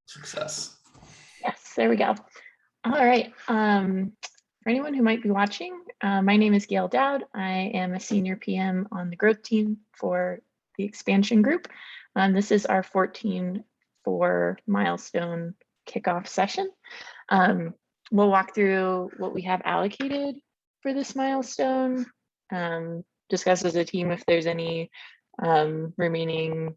Success. Yes, there we go. All right. For anyone who might be watching, my name is Gail Dowd. I am a senior PM on the growth team for the expansion group. This is our 14.4 milestone kickoff session. We'll walk through what we have allocated for this milestone, discuss as a team if there's any remaining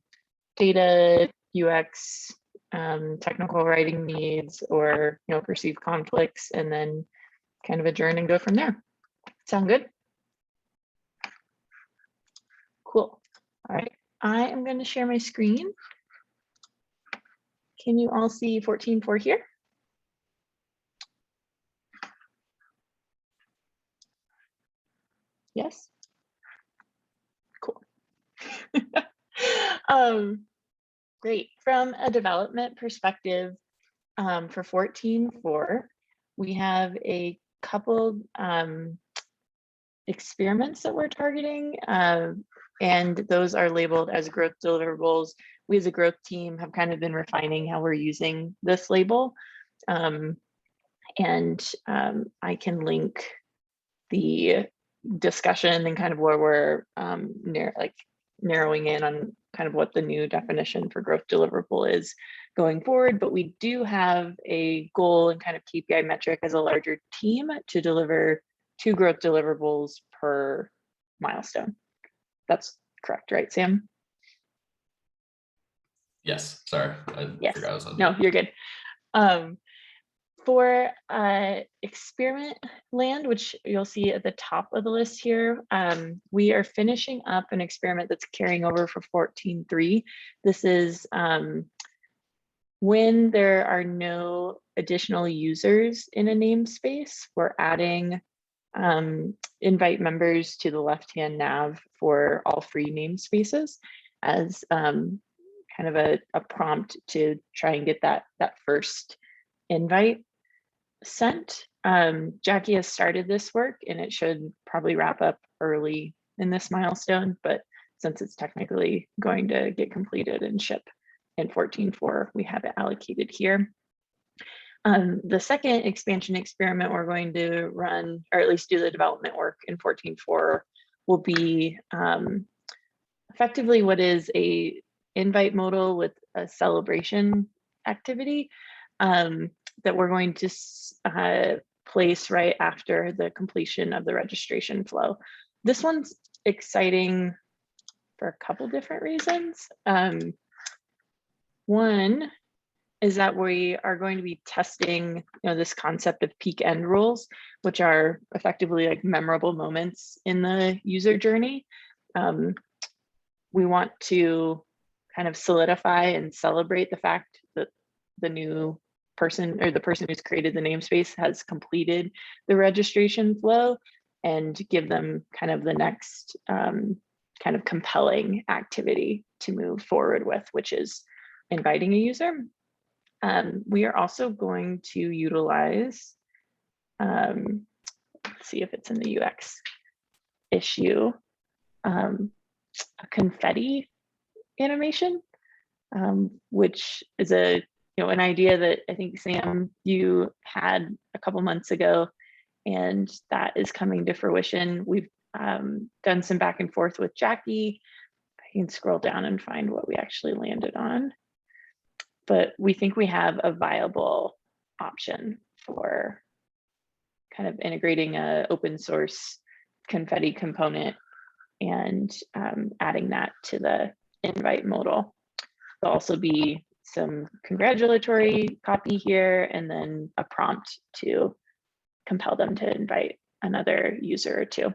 data, UX, technical writing needs, or perceived conflicts, and then kind of adjourn and go from there. Sound good? Cool. All right, I am going to share my screen. Can you all see 14.4 here? Yes? Cool. Great. From a development perspective, for 14.4, we have a couple experiments that we're targeting, and those are labeled as growth deliverables. We as a growth team have kind of been refining how we're using this label, and I can link the discussion and kind of where we're narrowing in on kind of what the new definition for growth deliverable is going forward. But we do have a goal and kind of KPI metric as a larger team to deliver 2 growth deliverables per milestone. That's correct, right, Sam? Yes, sorry. Yes. Forgot I was on no, you're good. For experiment land, which you'll see at the top of the list here, we are finishing up an experiment that's carrying over for 14.3. This is when there are no additional users in a namespace, we're adding invite members to the left-hand nav for all free namespaces as kind of a prompt to try and get that first invite sent. Jackie has started this work and it should probably wrap up early in this milestone, but since it's technically going to get completed and ship in 14.4, we have it allocated here. The second expansion experiment we're going to run, or at least do the development work in 14.4, will be effectively what is a invite modal with a celebration activity that we're going to place right after the completion of the registration flow. This one's exciting for a couple different reasons. One is that we are going to be testing this concept of peak end rules, which are effectively like memorable moments in the user journey. We want to kind of solidify and celebrate the fact that the new person or the person who's created the namespace has completed the registration flow and give them kind of the next kind of compelling activity to move forward with, which is inviting a user. We are also going to utilize, let's see if it's in the UX issue, a confetti animation, which is an idea that I think, Sam, you had a couple months ago, and that is coming to fruition. We've done some back and forth with Jackie. I can scroll down and find what we actually landed on. But we think we have a viable option for kind of integrating an open source confetti component and adding that to the invite modal. There'll also be some congratulatory copy here and then a prompt to compel them to invite another user or 2.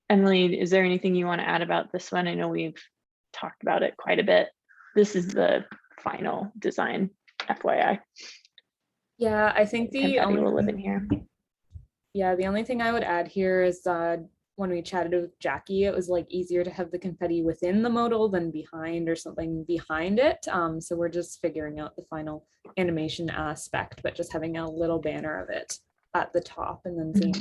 Emily, is there anything you want to add about this one? I know we've talked about it quite a bit. This is the final design, FYI. Yeah, I think the only will live in here. Yeah, the only thing I would add here is when we chatted with Jackie, it was like easier to have the confetti within the modal than behind or something behind it. So we're just figuring out the final animation aspect, but just having a little banner of it at the top and then seeing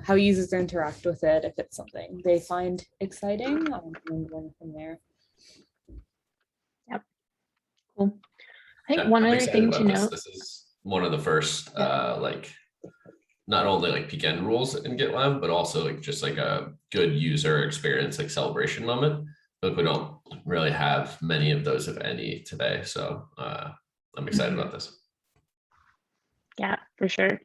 how users interact with it, if it's something they find exciting, and going from there. I think Yeah, one I'm other excited thing to about this. note, This is one of the first, yeah. like, not only like peak end rules in GitLab, but also like just like a good user experience, like celebration moment. But we don't really have many of those, if any, today. So I'm excited about this. Yeah, for sure.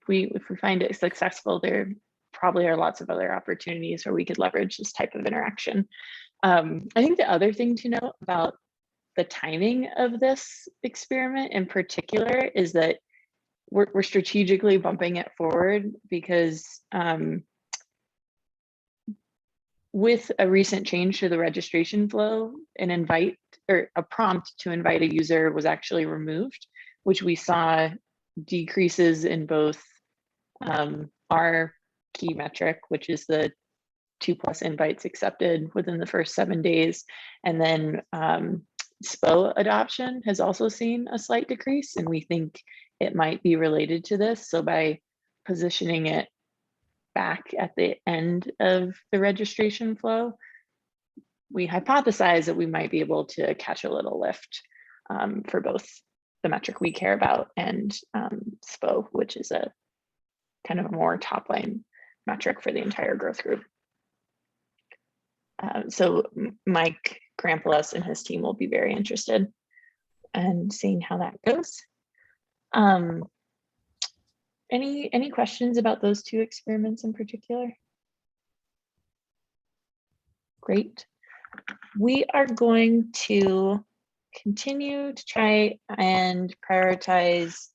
If we find it successful, there probably are lots of other opportunities where we could leverage this type of interaction. I think the other thing to note about the timing of this experiment in particular is that we're strategically bumping it forward because with a recent change to the registration flow, an invite or a prompt to invite a user was actually removed, which we saw decreases in both our key metric, which is the 2+ invites accepted within the first 7 days. And then SPO adoption has also seen a slight decrease, and we think it might be related to this. So by positioning it back at the end of the registration flow, we hypothesize that we might be able to catch a little lift for both the metric we care about and SPO, which is a kind of a more top line metric for the entire growth group. So Mike Krampoulos and his team will be very interested in seeing how that goes. Any questions about those two experiments in particular? Great. We are going to continue to try and prioritize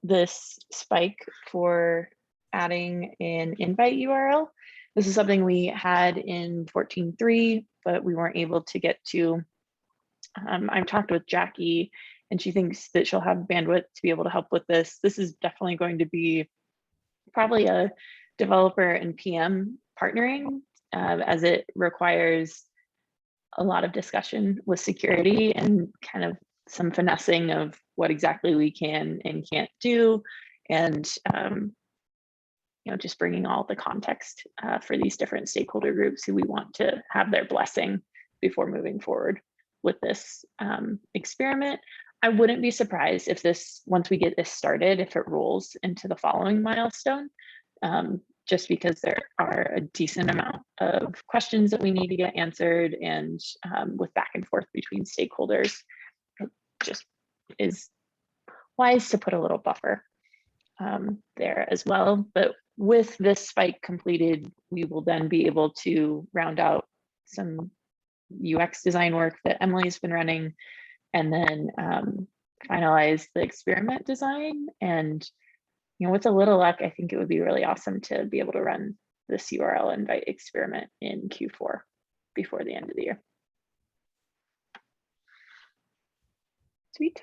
this spike for adding an invite URL. This is something we had in 14.3, but we weren't able to get to. I've talked with Jackie, and she thinks that she'll have bandwidth to be able to help with this. This is definitely going to be probably a developer and PM partnering, as it requires a lot of discussion with security and kind of some finessing of what exactly we can and can't do, and just bringing all the context for these different stakeholder groups who we want to have their blessing before moving forward with this experiment. I wouldn't be surprised if this, once we get this started, if it rolls into the following milestone, just because there are a decent amount of questions that we need to get answered, and with back and forth between stakeholders, it just is wise to put a little buffer there as well. But with this spike completed, we will then be able to round out some UX design work that Emily's been running, and then finalize the experiment design. And with a little luck, I think it would be really awesome to be able to run this URL invite experiment in Q4 before the end of the year. Sweet.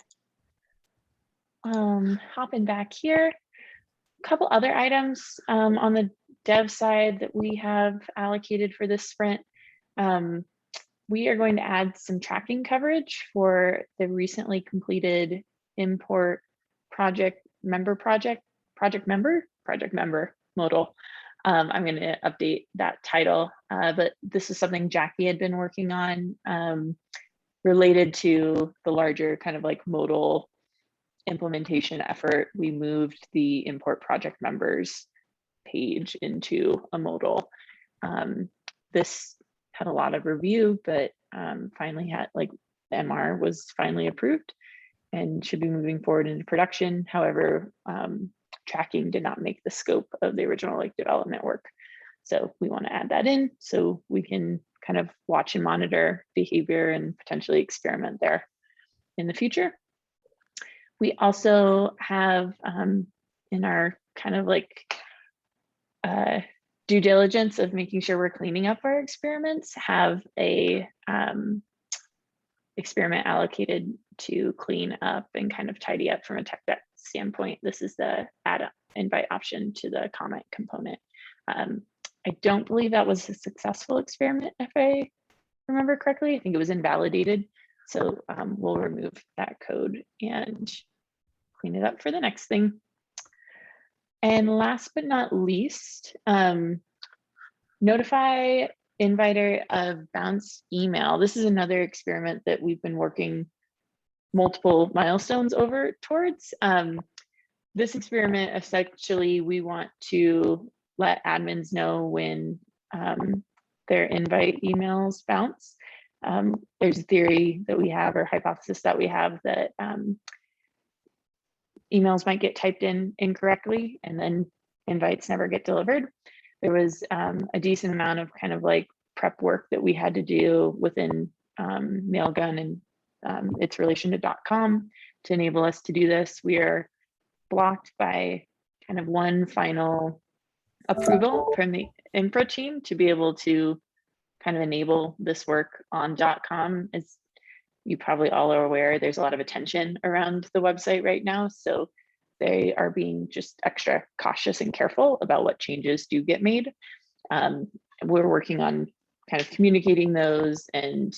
Hopping back here, a couple other items on the dev side that we have allocated for this sprint. We are going to add some tracking coverage for the recently completed import project member modal. I'm going to update that title, but this is something Jackie had been working on related to the larger kind of like modal implementation effort. We moved the import project members page into a modal. This had a lot of review, but finally had the MR was finally approved and should be moving forward into production. However, tracking did not make the scope of the original development work. So we want to add that in so we can kind of watch and monitor behavior and potentially experiment there in the future. We also have in our kind of due diligence of making sure we're cleaning up our experiments, have a experiment allocated to clean up and kind of tidy up from a tech debt standpoint. This is the add invite option to the comment component. I don't believe that was a successful experiment, if I remember correctly. I think it was invalidated. So we'll remove that code and clean it up for the next thing. And last but not least, notify inviter of bounce email. This is another experiment that we've been working multiple milestones over towards. This experiment, essentially, we want to let admins know when their invite emails bounce. There's a theory that we have, or hypothesis that we have, that emails might get typed in incorrectly and then invites never get delivered. There was a decent amount of kind of like prep work that we had to do within Mailgun and its relation to .com to enable us to do this. We are blocked by kind of one final approval from the infra team to be able to kind of enable this work on .com. As you probably all are aware, there's a lot of attention around the website right now, so they are being just extra cautious and careful about what changes do get made. We're working on kind of communicating those, and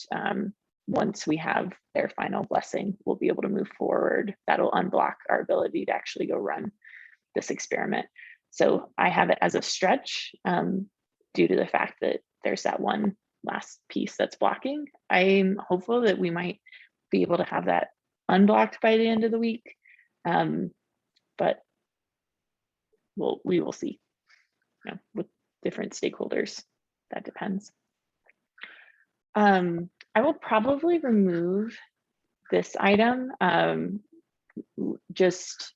once we have their final blessing, we'll be able to move forward. That'll unblock our ability to actually go run this experiment. So I have it as a stretch due to the fact that there's that one last piece that's blocking. I'm hopeful that we might be able to have that unblocked by the end of the week, but we will see. You know, with different stakeholders, that depends. I will probably remove this item. Just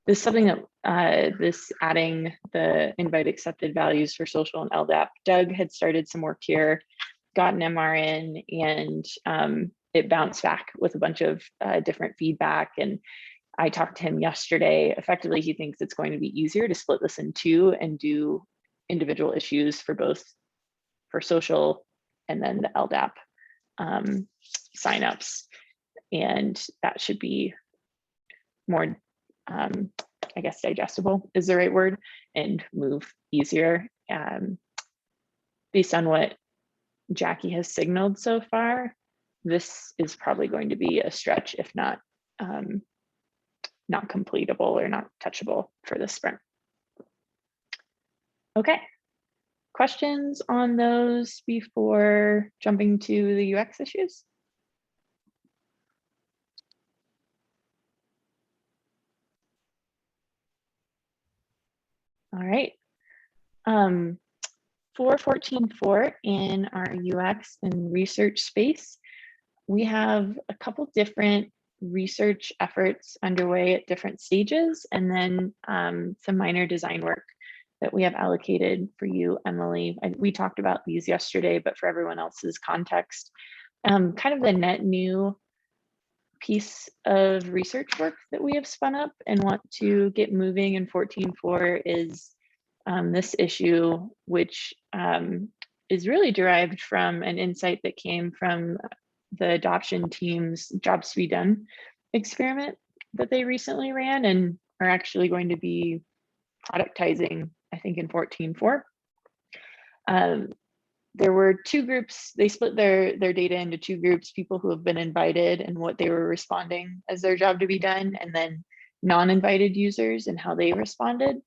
this is something that this adding the invite accepted values for social and LDAP. Doug had started some work here, got an MR in, and it bounced back with a bunch of different feedback. And I talked to him yesterday. Effectively, he thinks it's going to be easier to split this in two and do individual issues for both, for social and then the LDAP signups. And that should be more, I guess, digestible is the right word, and move easier. Based on what Jackie has signaled so far, this is probably going to be a stretch, if not not completable or not touchable for this sprint. Okay, questions on those before jumping to the UX issues? All right. For 14.4 in our UX and research space, we have a couple different research efforts underway at different stages, and then some minor design work that we have allocated for you, Emily. We talked about these yesterday, but for everyone else's context, kind of the net new piece of research work that we have spun up and want to get moving in 14.4 is this issue, which is really derived from an insight that came from the adoption team's Jobs to be Done experiment that they recently ran and are actually going to be productizing, I think, in 14.4. There were two groups. They split their data into two groups: people who have been invited and what they were responding as their job to be done, and then non-invited users and how they responded.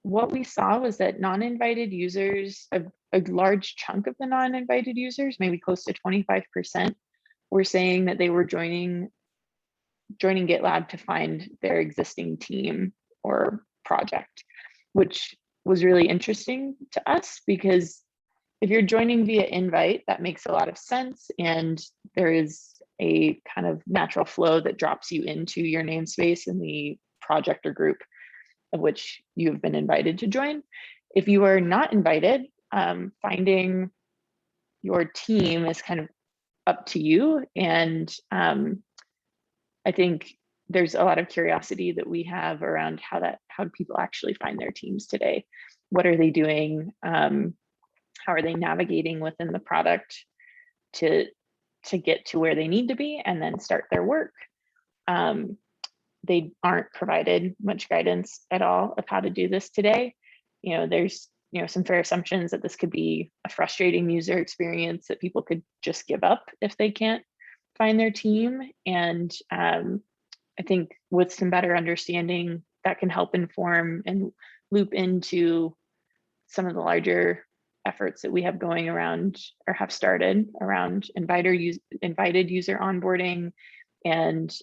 What we saw was that non-invited users, a large chunk of the non-invited users, maybe close to 25%, were saying that they were joining GitLab to find their existing team or project, which was really interesting to us, because if you're joining via invite, that makes a lot of sense. And there is a kind of natural flow that drops you into your namespace in the project or group of which you have been invited to join. If you are not invited, finding your team is kind of up to you. And I think there's a lot of curiosity that we have around how do people actually find their teams today? What are they doing? How are they navigating within the product to get to where they need to be and then start their work? They aren't provided much guidance at all of how to do this today. You know, there's some fair assumptions that this could be a frustrating user experience that people could just give up if they can't find their team. And I think with some better understanding, that can help inform and loop into some of the larger efforts that we have going around or have started around invited user onboarding and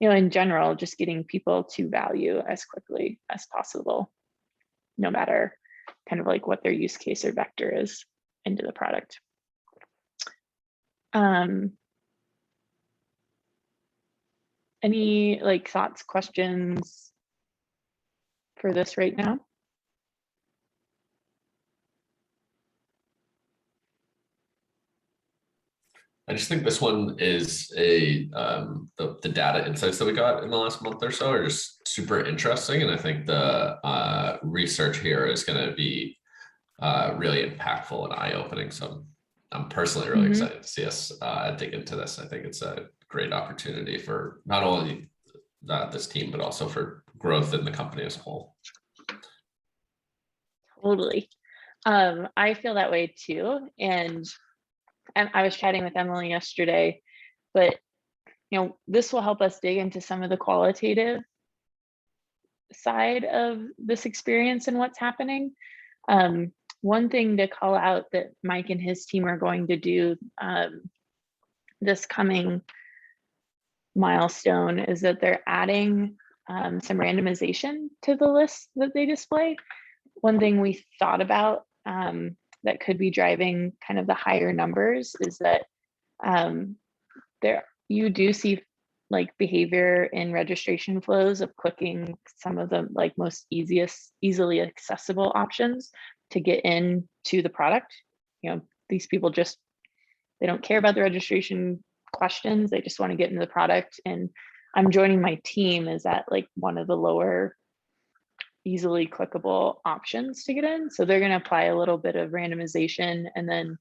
in general, just getting people to value as quickly as possible, no matter kind of like what their use case or vector is into the product. Any like thoughts, questions for this right now? I just think this one is the data insights that we got in the last month or so are just super interesting. And I think the research here is going to be really impactful and eye-opening. So I'm personally really excited to see us dig into this. I think it's a great opportunity for not only this team, but also for growth in the company as a whole. Totally. I feel that way too. And I was chatting with Emily yesterday, but this will help us dig into some of the qualitative side of this experience and what's happening. One thing to call out that Mike and his team are going to do this coming milestone is that they're adding some randomization to the list that they display. One thing we thought about that could be driving kind of the higher numbers is that you do see like behavior in registration flows of clicking some of the like most easily accessible options to get into the product. These people they don't care about the registration questions, they just want to get into the product. And I'm joining my team is at like one of the lower easily clickable options to get in. So they're going to apply a little bit of randomization, and then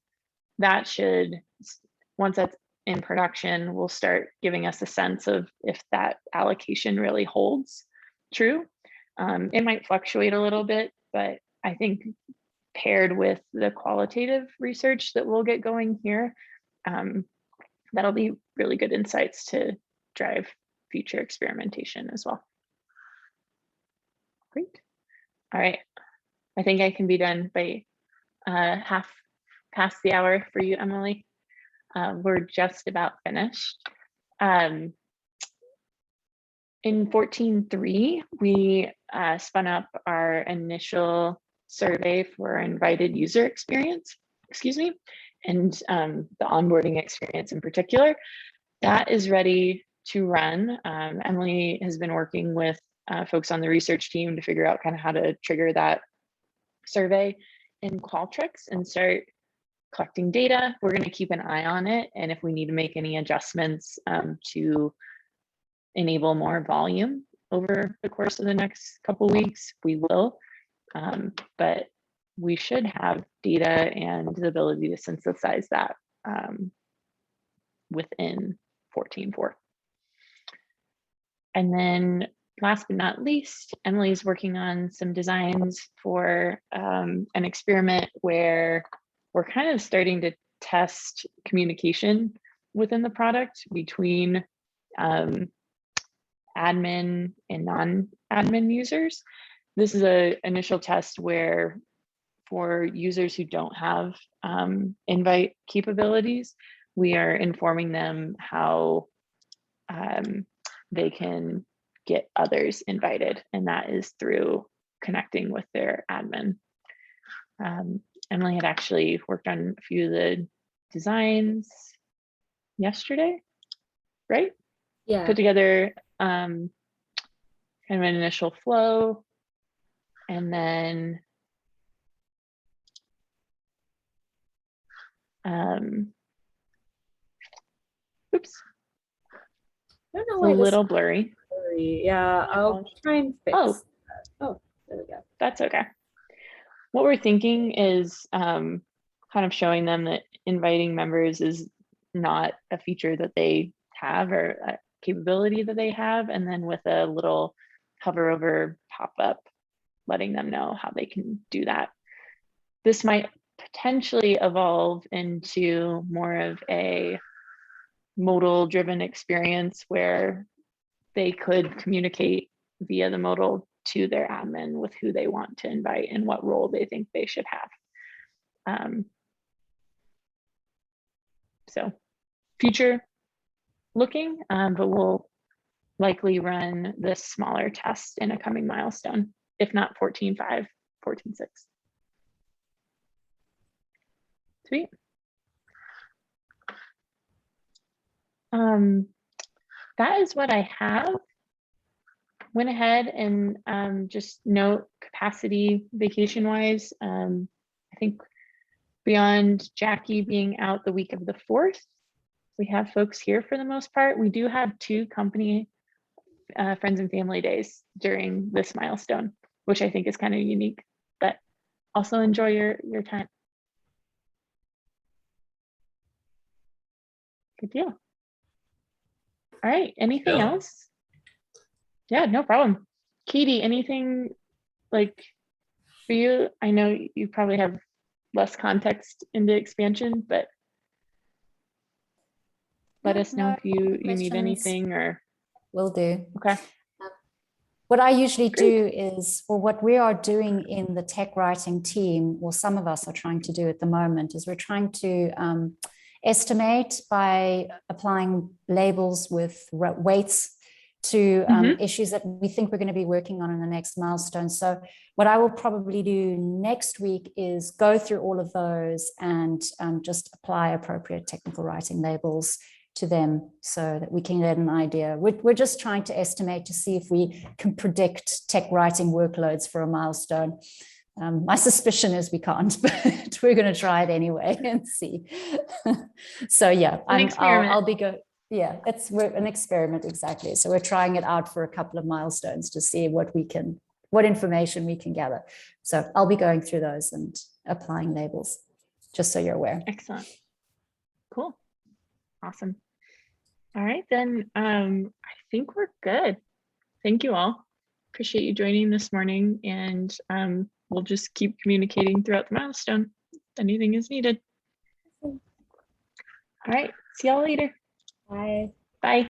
that should, once that's in production, will start giving us a sense of if that allocation really holds true. It might fluctuate a little bit, but I think paired with the qualitative research that we'll get going here, that'll be really good insights to drive future experimentation as well. Great. All right. I think I can be done by half past the hour for you, Emily. We're just about finished. In 14.3, we spun up our initial survey for invited user experience, and the onboarding experience in particular. That is ready to run. Emily has been working with folks on the research team to figure out kind of how to trigger that survey in Qualtrics and start collecting data. We're going to keep an eye on it, and if we need to make any adjustments to enable more volume over the course of the next couple weeks, we will. But we should have data and the ability to synthesize that within 14.4. And then last but not least, Emily's working on some designs for an experiment where we're kind of starting to test communication within the product between admin and non-admin users. This is an initial test where for users who don't have invite capabilities, we are informing them how they can get others invited, and that is through connecting with their admin. Emily had actually worked on a few of the designs yesterday, right? Yeah. Put together kind of an initial flow, and then oops, I don't know it's why a little blurry. Yeah, I'll try and fix that. Oh, there we go. That's okay. What we're thinking is kind of showing them that inviting members is not a feature that they have or a capability that they have, and then with a little hover over pop-up, letting them know how they can do that. This might potentially evolve into more of a modal driven experience where they could communicate via the modal to their admin with who they want to invite and what role they think they should have. So future looking, but we'll likely run this smaller test in a coming milestone, if not 14.5, 14.6. Sweet. That is what I have. Went ahead and just note capacity vacation wise. I think beyond Jackie being out the week of the 4th, we have folks here for the most part. We do have 2 company friends and family days during this milestone, which I think is kind of unique, but also enjoy your time. Good deal. All right, anything else? Yeah, no problem. Katie, anything like for you? I know you probably have less context into expansion, but let us know if you need anything or. Will do. Okay. What I usually Great. do is, or what we are doing in the tech writing team, or some of us are trying to do at the moment, is we're trying to estimate by applying labels with weights to issues that we think we're going to be working on in the next milestone. So what I will probably do next week is go through all of those and just apply appropriate technical writing labels to them so that we can get an idea. We're just trying to estimate to see if we can predict tech writing workloads for a milestone. My suspicion is we can't, but we're going to try it anyway and see. So yeah, I'll be good. Yeah, we're an experiment, exactly. So we're trying it out for a couple of milestones to see what information we can gather. So I'll be going through those and applying labels, just so you're aware. Excellent. Cool. Awesome. All right, then I think we're good. Thank you all. Appreciate you joining this morning, and we'll just keep communicating throughout the milestone if anything is needed. All right, see y'all later. Bye. Bye.